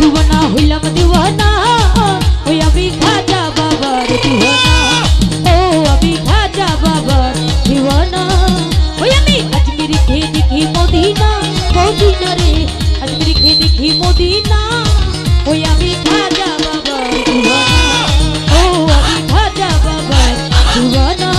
দিওয়ানা হইলাম দিওয়ানা ওই আমি খাজা বাবার দিওয়ানা ও আমি খাজা বাবার দিওয়ানা ওই আমি আজমির খেয়ে দেখি মদিনা মদিনা রে আজমির খেয়ে দেখি মদিনা ওই আমি খাজা বাবার দিওয়ানা ও আমি খাজা বাবার দিওয়ানা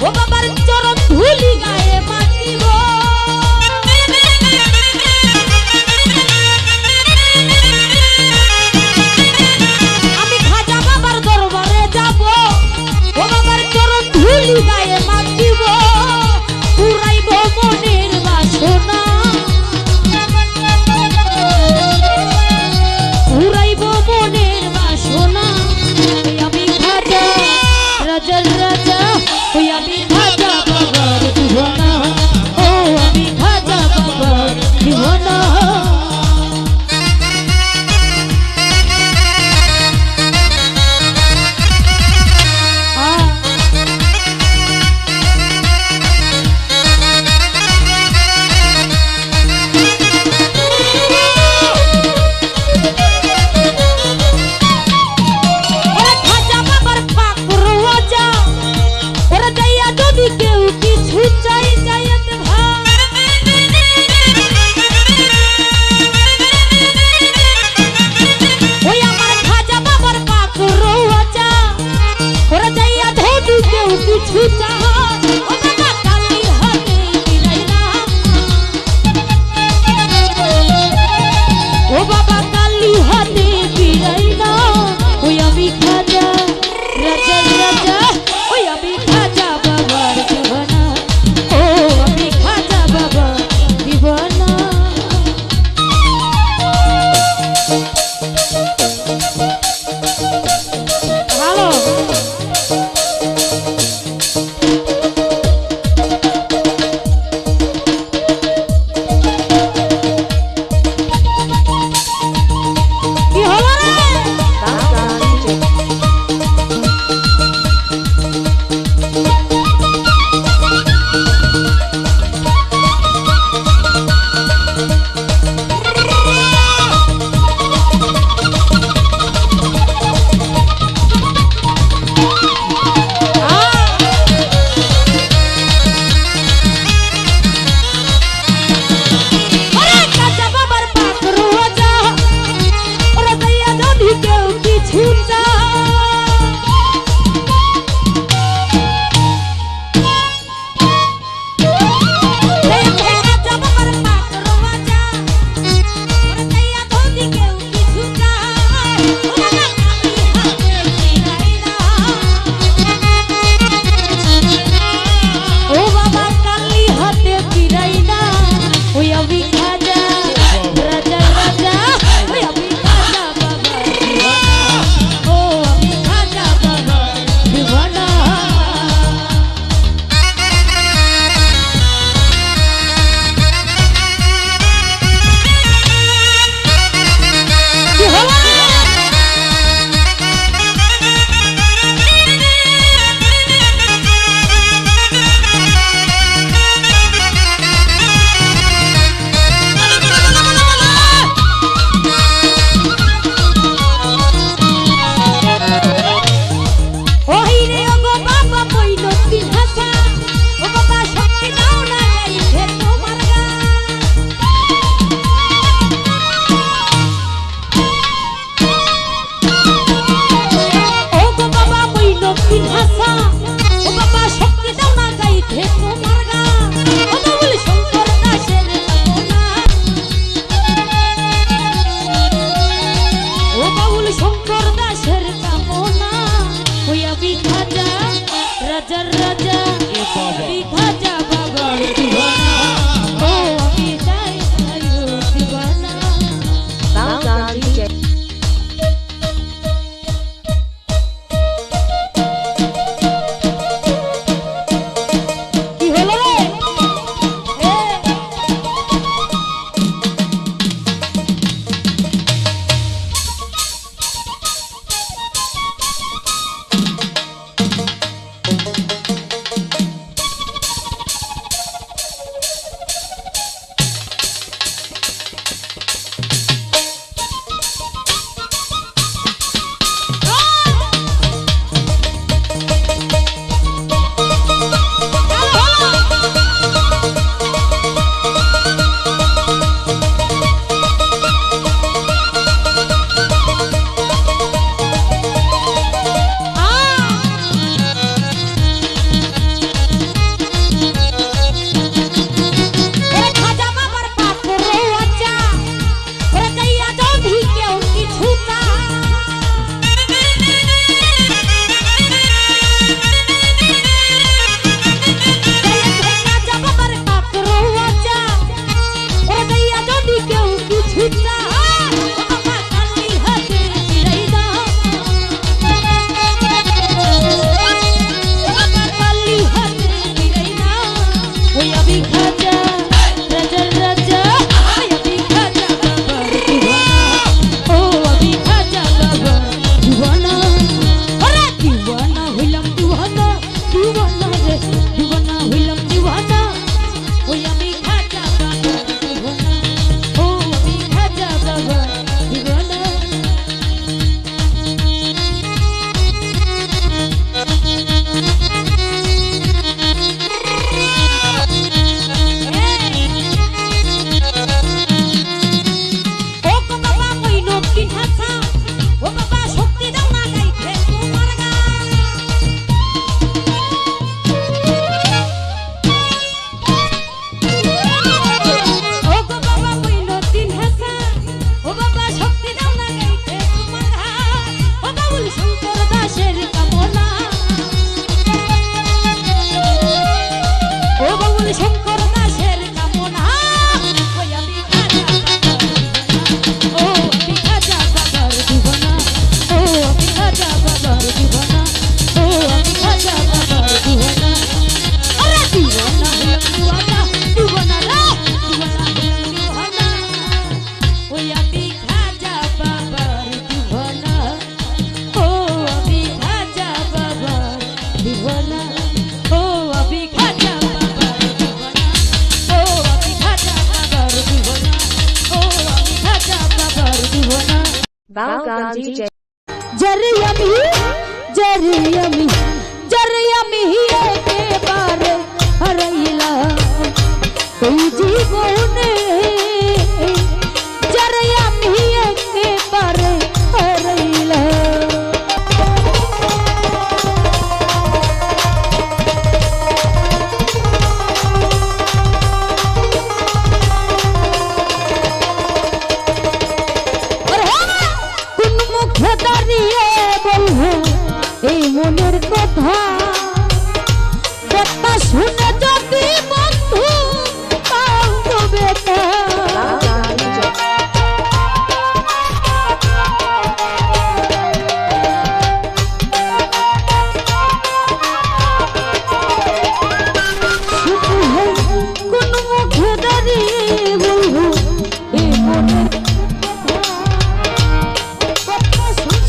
ও বাবার চরণ ধুলি গায়ে মাখিব শঙ্কর দাসের কামনা ওই আমি খাজা বাবার জীবনা ও আমি খাজা বাবার জীবনা ও আমি খাজা বাবার জীবনা আরে জীবনা জীবনা জীবনা রে জীবনা জীবনা ওই আমি খাজা বাবার জীবনা ও আমি খাজা বাবার জীবনা ও আমি খাজা বাবার জীবনা ও আমি খাজা বাবার জীবনা ও আমি খাজা বাবার জীবনা Balgan DJ. জরে আমি একেবারে হারাইলাম এই জীবনে জরে আমি একেবারে হারাইলাম কোন মুখে দাঁড়িয়ে বলবো এই মনের কথা কথা শুনে যদি বন্ধু পাও গো বেটা কোন মুখে দাঁড়িয়ে বলবো এই মনের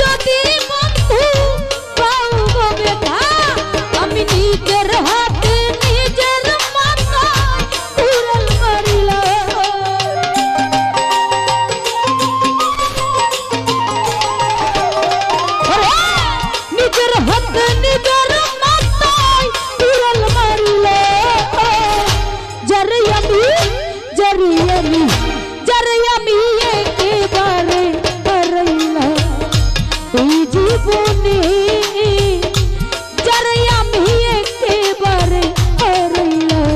যদি বন্ধু পাও গো বেটা আমি নিজের হাতে নিজের মাথায় উড়াল মারিলাম নিজের হাতে নিজের মাথায় উড়াল মারিলাম যারে আমি একেবারে হারাইলাম এই জীবনে যারে আমি একেবারে হারাইলাম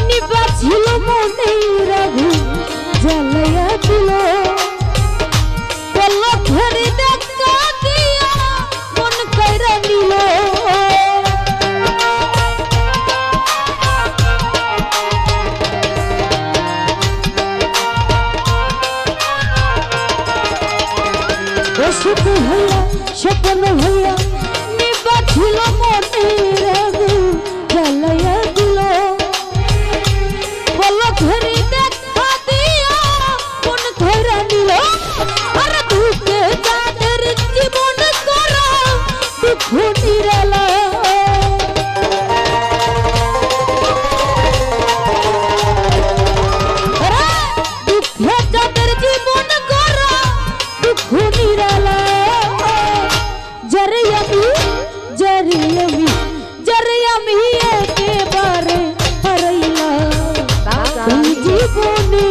নিবাছিল মনের আগুন জ্বালাইয়া দিল পলকের দেখা দিয়া মন কইরা নিল শুধু হইয়া স্বপ্ন হইয়া নিবাছিল মনের আগুন জ্বালাইয়া দিল পলকের দেখা দিয়া মন কইরা নিল আর দুঃখে যাদের জীবন করা দুঃখ নিরালা দুঃখে যাদের জীবন করা দুঃখ নিরালা যারে আমি একেবারে হারাইলাম এই জীবনে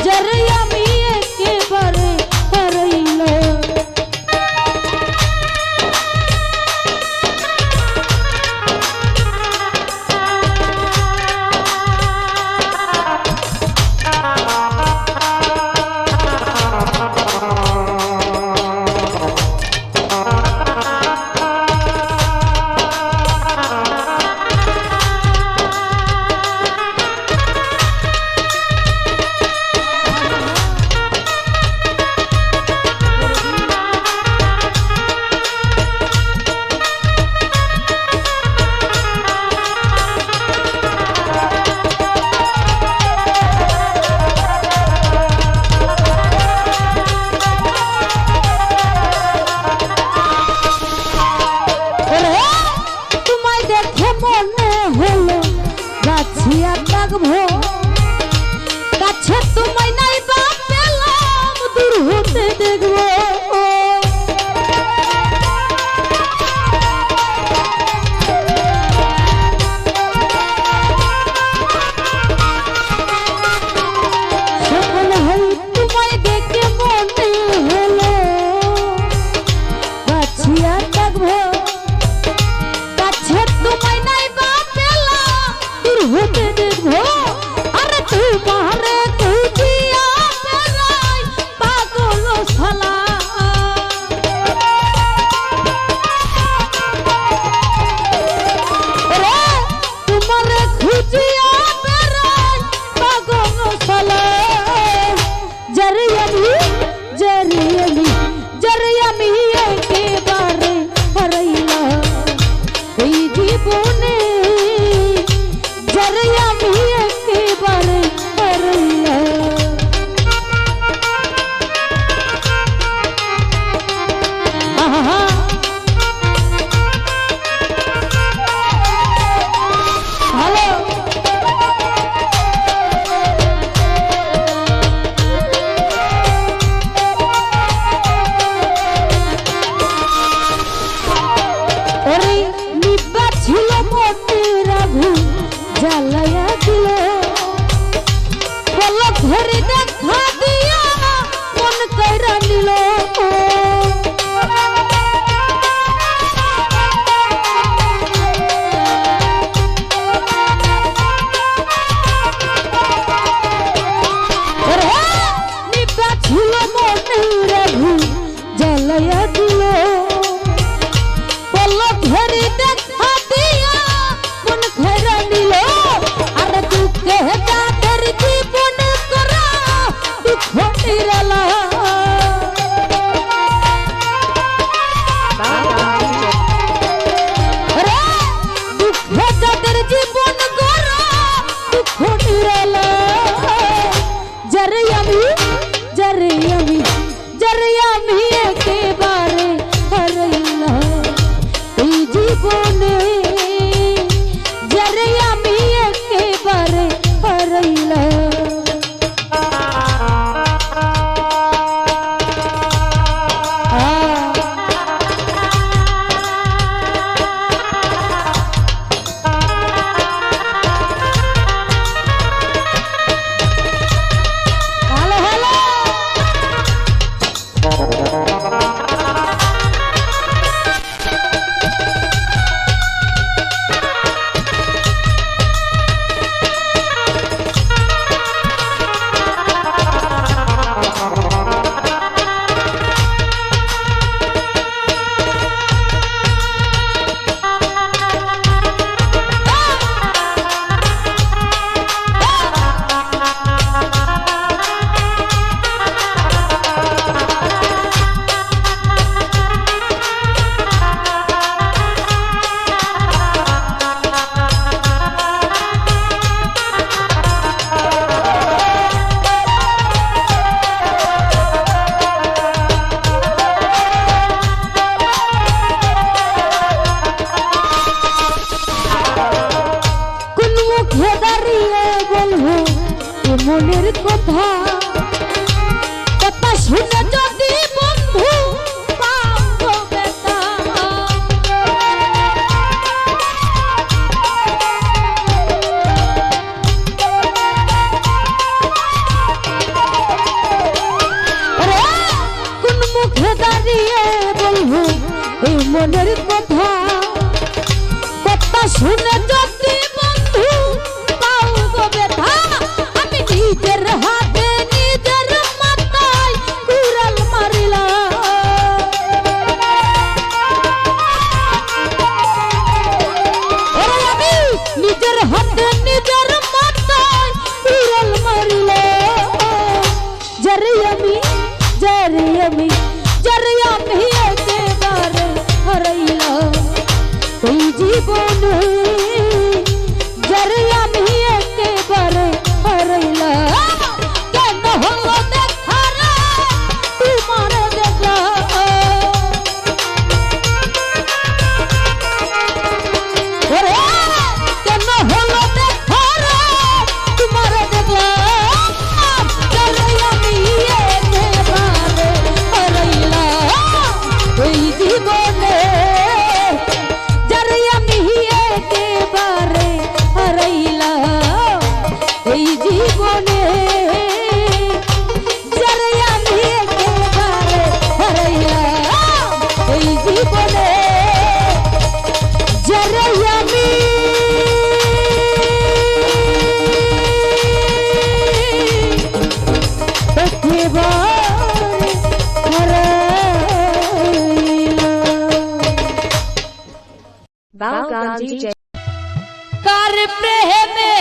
যারে আমি একেবারে হারাইলাম জীবনে যারে আমি একেবারে হারাইলাম। মনের কথা কথা শুনে যদি বন্ধু পাও বেতা কোন মুখে দাঁড়িয়ে বলবো এই মনের কথা কথা শুনে যদি বন্ধু পাও বেতা নিজের হাতে নিজের মাথায় কুড়াল মারিলাম। আমি নিজের হাতে নিজের মাথায় কুড়াল মারিলাম। যারে আমি একেবারে হারাইলাম এই জীবনে যারে আমি একেবারে হারাইলাম। কেন হলো দেখা রে তোমার দেখা কেন হলো দেখা রে তোমার দেখা যারে আমি একেবারে হারাইলাম এই জীবনে যারে আমি একেবারে হারাইলাম এই জীবনে যারে আমি একেবারে হারাইলাম এই জীবনে যারে আমি একেবারে হারাইলাম। কার প্রেমে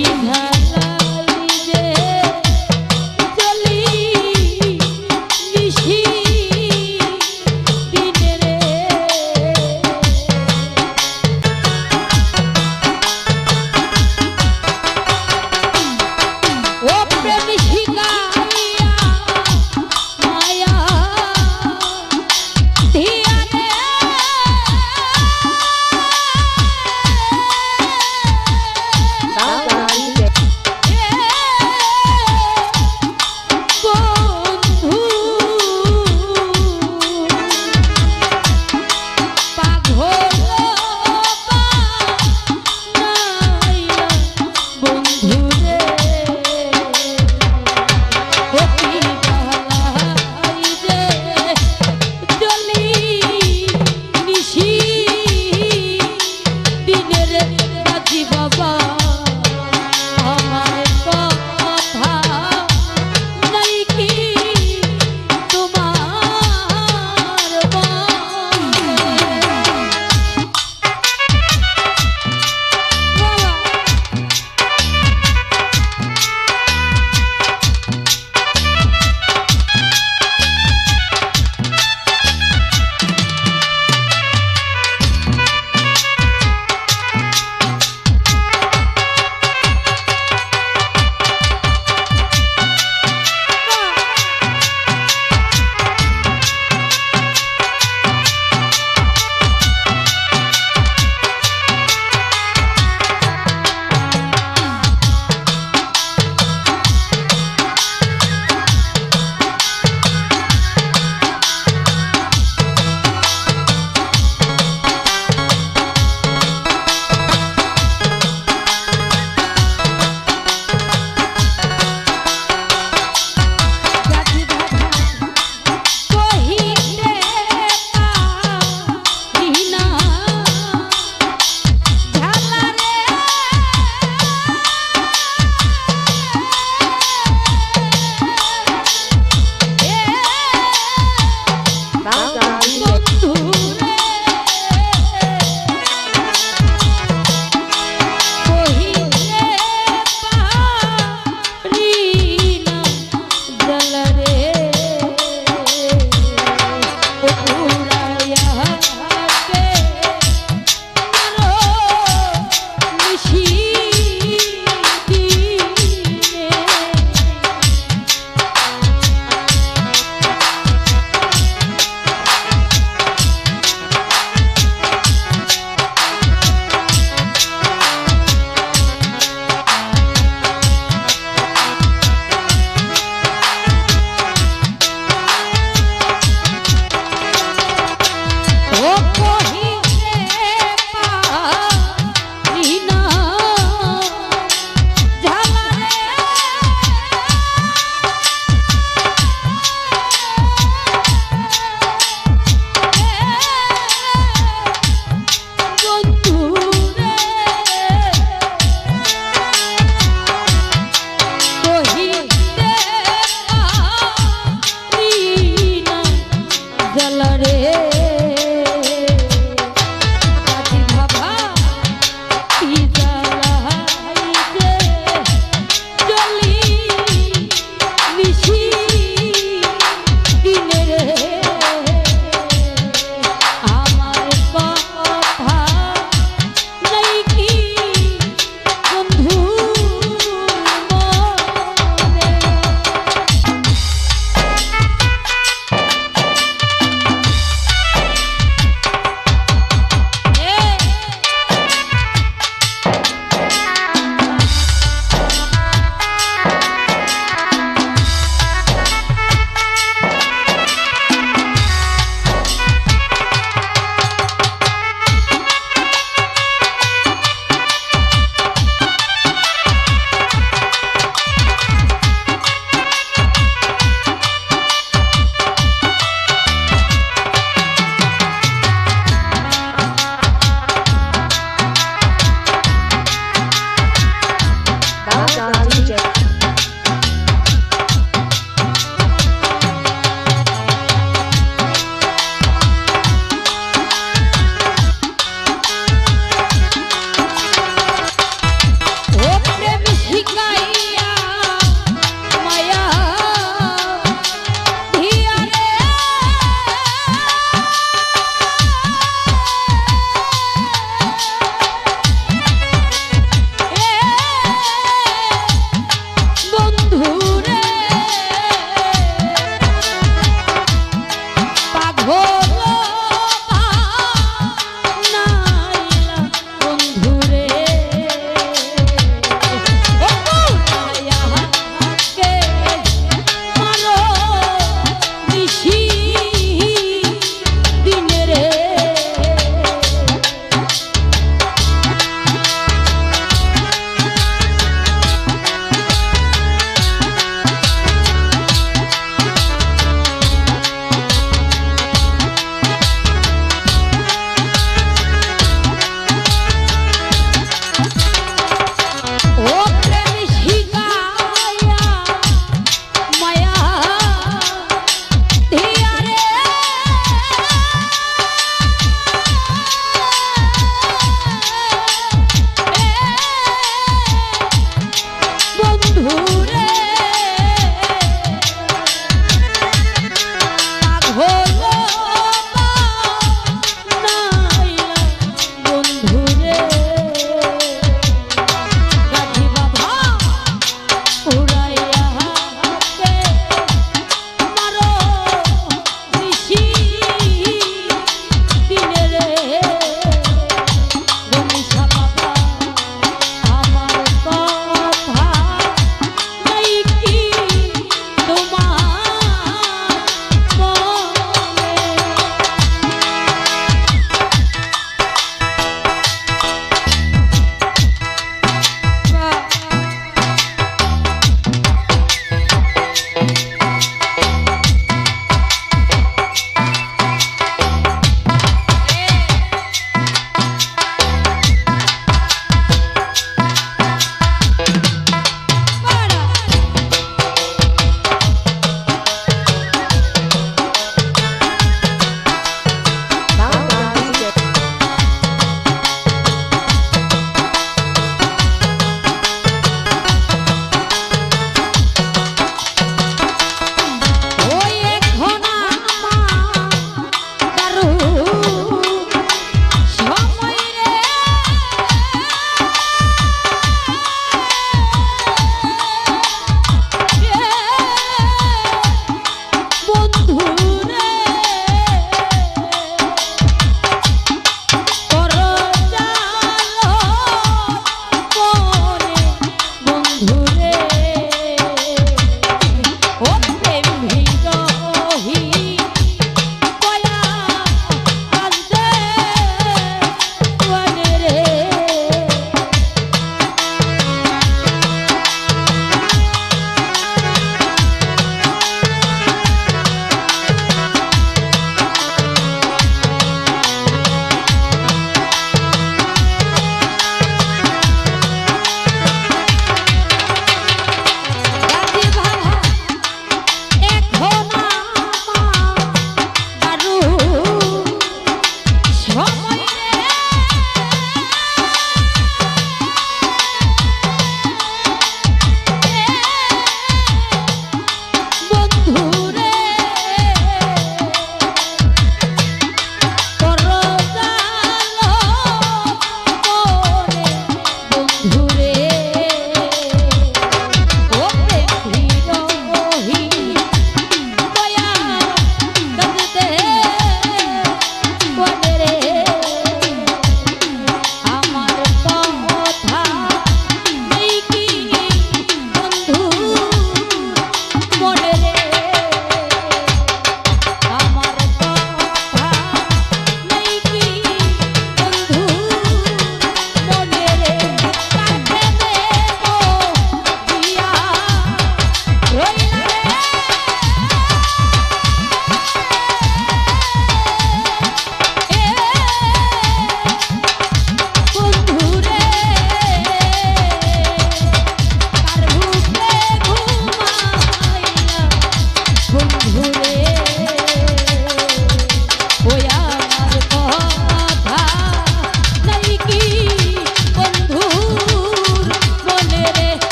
ইধারালি যে চলি নিশি দিনে রে ও প্রেম শিখাইয়া মায়া দিয়া রে দাও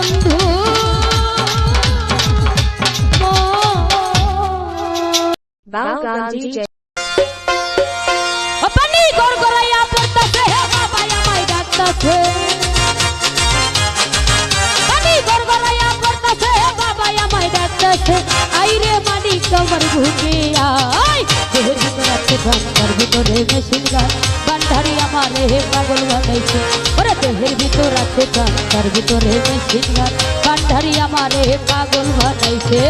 বন্ধু Balgan DJ. পানি গড়গড়াইয়া পড়তাছে বাবা আমায় ডাকতাছে পানি গড়গড়াইয়া পড়তাছে বাবা আমায় ডাকতাছে আইরে মানিক তোমার বুকে আয় দেহের ভিতর আছে গান তার ভিতরে মেশিন গান বান্ধারি আমারে পাগল বানাইছে ওরে দেহের ভিতর আছে গান তার ভিতরে মেশিন গান বান্ধারি আমারে পাগল বানাইছে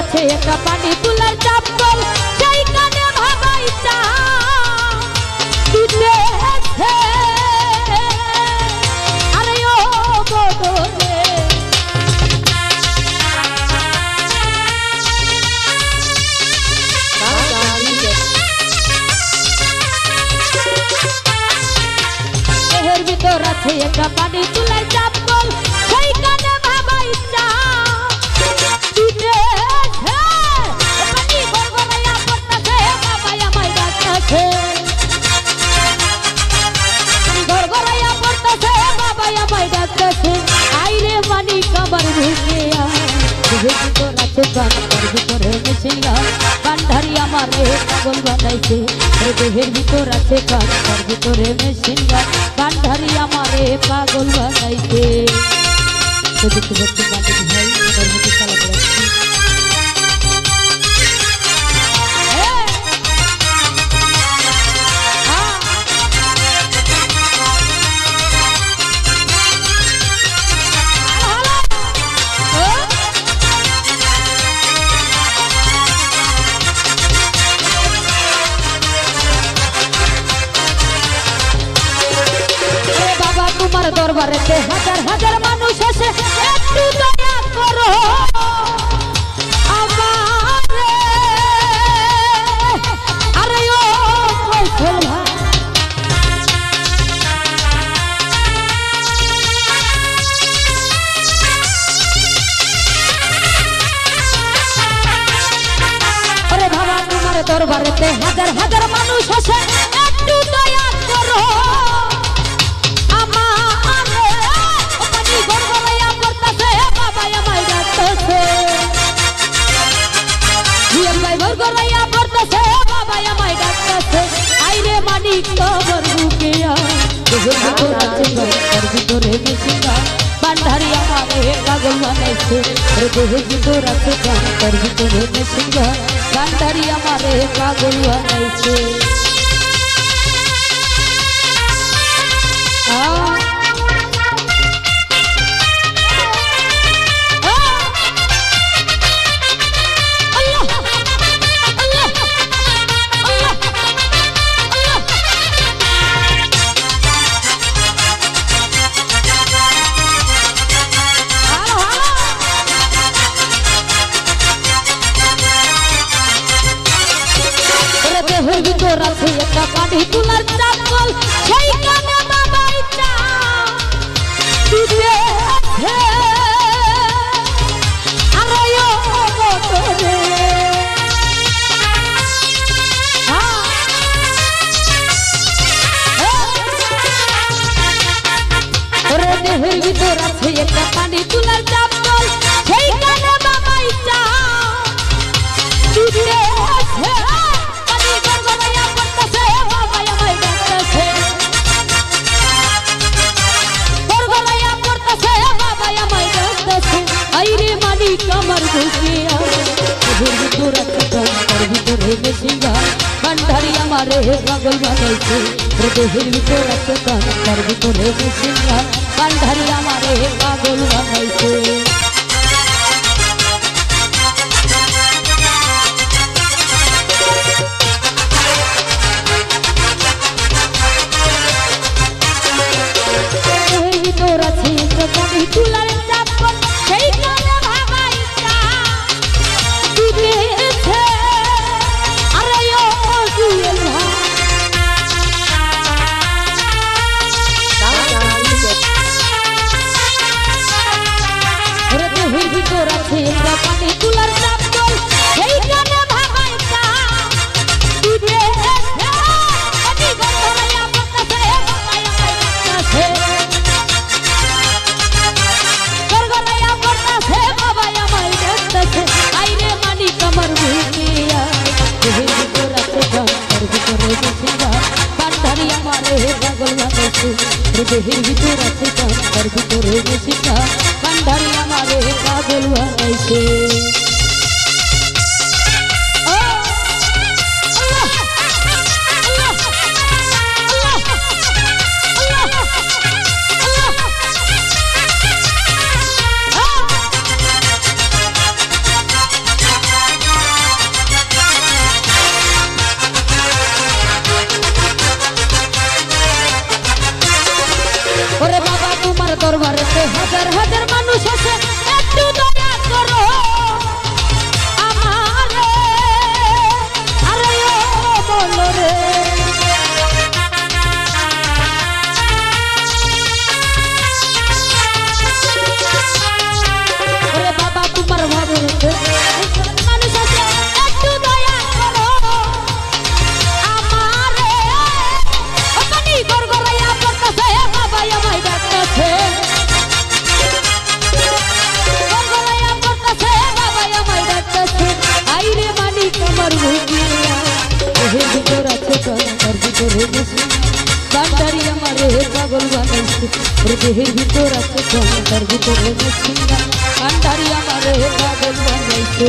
আছে একটা পানি তুলার চাপল সেই কানে ভাবাইতা দিতে আছে আরে ও বদলে দেহের ভিতর আছে একটা পানি তুলার চাপল সেই কানে ভাবাইতা আইরে মানিক আমার বুকে ভিতর আছে গান তার ভিতরে মেশিন গান বান্ধারি আমারে পাগল বানাইছে দেহের ভিতর আছে গান তার ভিতরে মেশিন গান বান্ধারি আমারে পাগল বানাইছে দেখতে দেখতে মানিক ভাই এটার মধ্যে চালা পড়াচ্ছি দরবারেতে হাজার হাজার মানুষ এসে একটু দয়া করো আমারে আরে ও ফয়সাল ভাই আরে বাবা তোমার দরবারেতে হাজার হাজার মানুষ এসে একটু দয়া করো আইরে মানিক তোমার বুকে তার ভিতরে মেশিন গান বান্ধারি আমারে পাগল বানাইছে দেহের ভিতর আছে গান তার ভিতরে মেশিন গান বান্ধারি আমারে পাগল বানাইছে দেহের ভিতর আছে একটা পানি তুলার চাপল সেই কানে বাবাইটা দিতে আছে আরে ও বদলে ওরে দেহের ভিতর আছে একটা পানি তুলার চাপল সেই কানে বাবাইটা দিতে আছে আইরে মানিক আমার বুকে দেহের ভিতর আছে গান তার ভিতরে মেশিন গান বান্ধারি আমারে পাগল বানাইছে দেহের ভিতর আছে গান তার ভিতরে মেশিন গান বান্ধারি আমারে পাগল বানাইছে দেহের ভিতর আছে একটা পানি তুলার চাপল ভিতর আছে একটা পানি তুলার চাপ জল এইখানে ভাগাই তা তুই আমি গড়াইয়া পড়তাছে বাবাই আমায় ডাকতাছে গড়াইয়া পড়তাছে বাবাই আমায় ডাকতাছে আইরে মানিক আমার বুকে দেহের ভিতর আছে গান ভিতরে বসিয়া বান্ধারি আমারে পাগল বানাইছে দেহের ভিতর আছে গান ভিতরে বসিয়া বান্ধারি আমারে পাগল বানাইছে ওরে বাবা তোমার দরবারেতে হাজার হাজার মানুষ আছে একটু দয়া করো আমারে আরে ও বলো রে ওরে বাবা তোমার দরবারেতে মানুষ আছে একটু দয়া করো আমারে ও পানি গড়গড়াইয়া পড়তাছে বাবা আমায় ডাকতাছে গড়গড়াইয়া পড়তাছে বাবা আমায় ডাকতাছে আইরে মানিক আমার ভুগিয়া দেহের ভিতর আছে কার ভিতরে বসে বান্ধারি আমারে পাগল বানাইছে ওর দেহের ভিতর আছে কার ভিতরে বসে বান্ধারি আমারে পাগল বানাইছে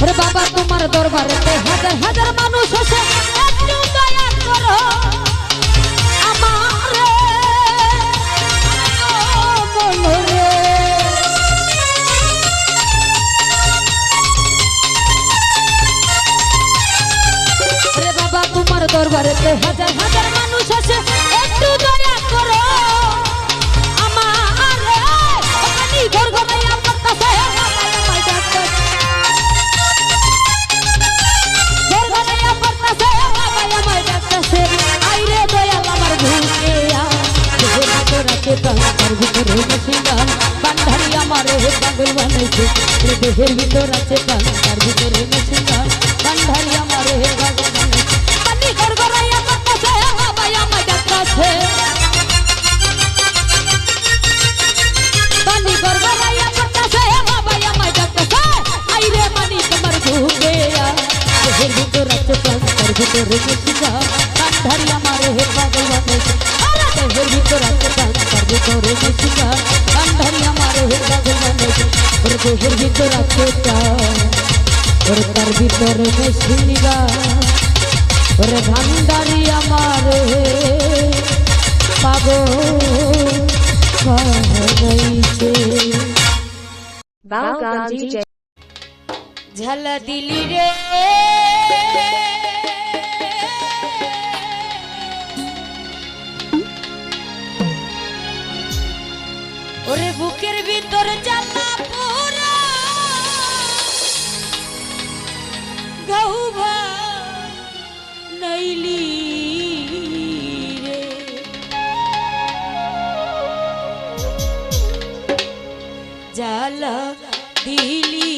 ওরে বাবা তোমার দরবারেতে হাজার হাজার মানুষ আছে একটু দয়া করো আমারে বলো রে ওরে বাবা তোমার দরবারেতে হাজার হাজার মানুষ আছে একটু দয়া করো আমারে ওখানে গড়গড়াইয়া পড়তাছে আমায় ডাকতাছে আইরে দয়াল আমার ভুকে তার ভিতরে বসিয়া বান্ধারি আমারে পাগল বানাইছে দেহের ভিতর আছে তার ভিতরে বসিয়া বান্ধারি আমারে পাগল বানাইছে পানি গড়গড়াইয়া পড়তাছে বাবাই আমায় ডাকতাছে পানি গড়গড়াইয়া পড়তাছে বাবাই আমায় ডাকতাছে আইরে মানিক আমার ভুকে দেহের ভিতর আছে তার ভিতরে বসিয়া বান্ধারি আমারে পাগল বানাইছে দেহের ভিতর আছে তার ভিতরে বসিয়া বান্ধারি আমারে পাগল বানাইছে ওর দেহের ভিতর আছে ওর তার ভিতরে বসিয়া ওর ভান্ডারি আমারে পাগল বানাইছে Balgan DJ. ঝালা দিলি রে ওরে বুকের ভিতর জ্বালা পোড়া গৌভা নইলি রে জ্বালা দিলি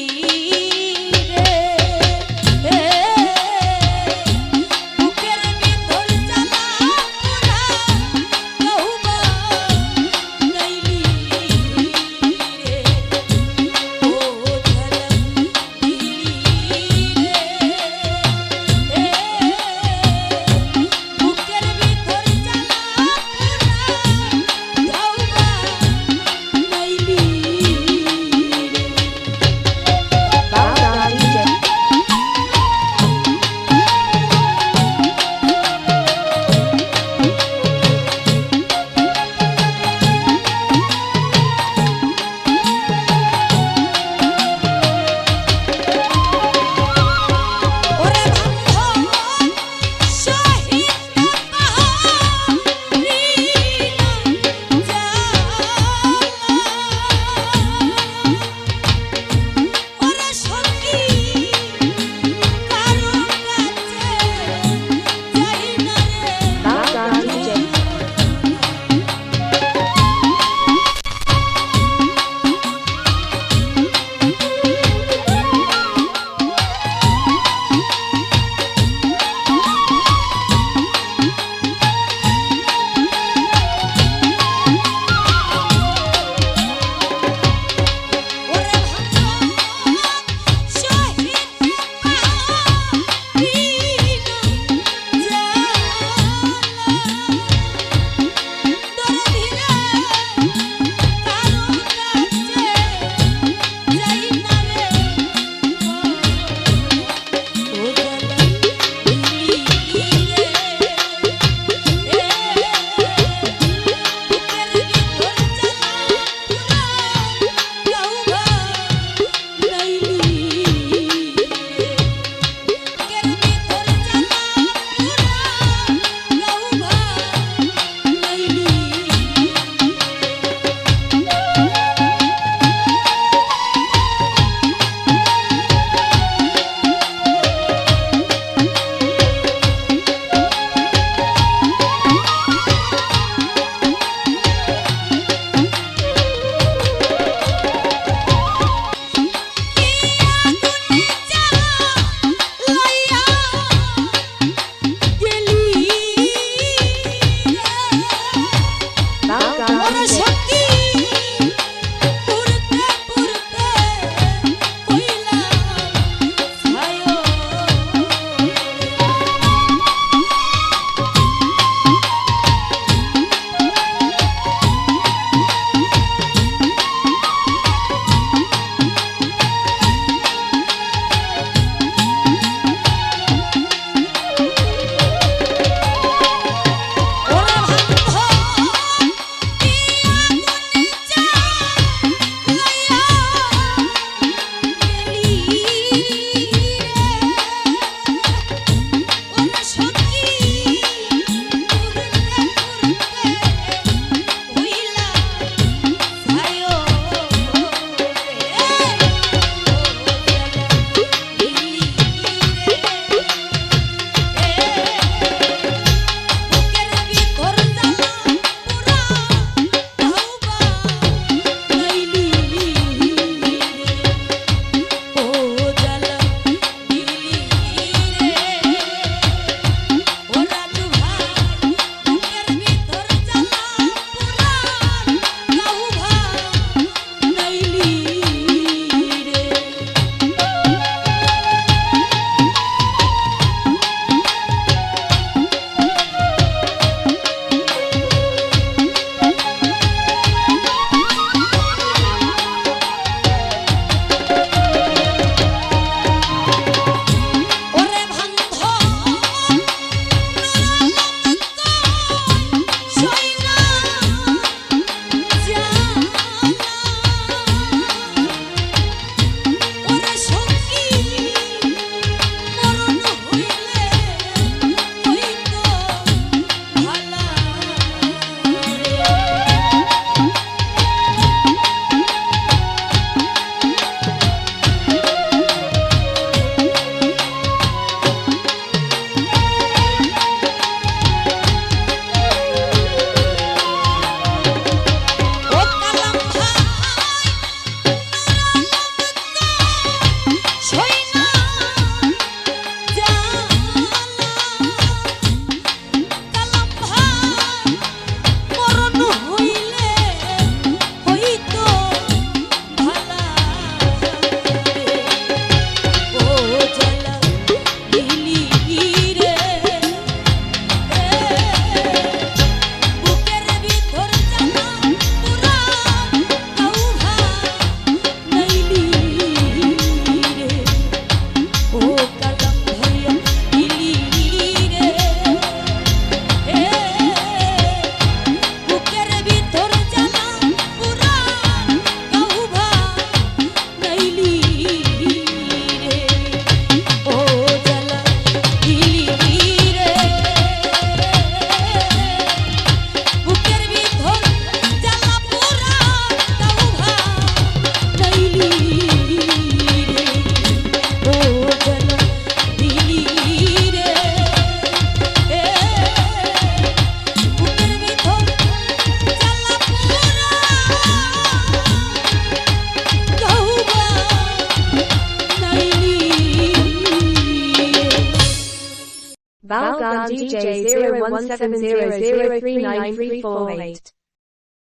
Balgam DJ 0170039348.